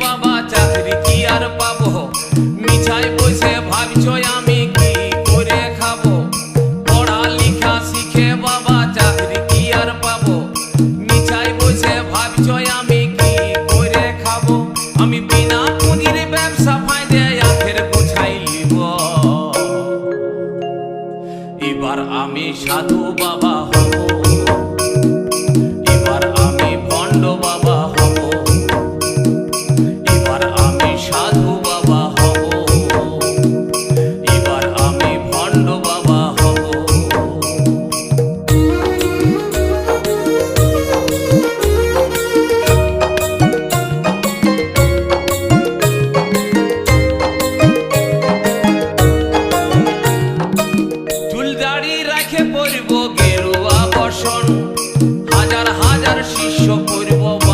বাবা চাকরি কি আর পাবো, মিছায় বসে ভাবছো আমি কি করে খাবো। পড়ালেখা শিখে বাবা চাকরি কি আর পাবো, মিছায় বসে ভাবছো আমি কি করে খাবো। আমি বিনা পুঁজির ব্যবসা ফাইদে আখের গুছাই লিব। এবার আমি সাধু বাবা হব, এবার আমি ভণ্ড বাবা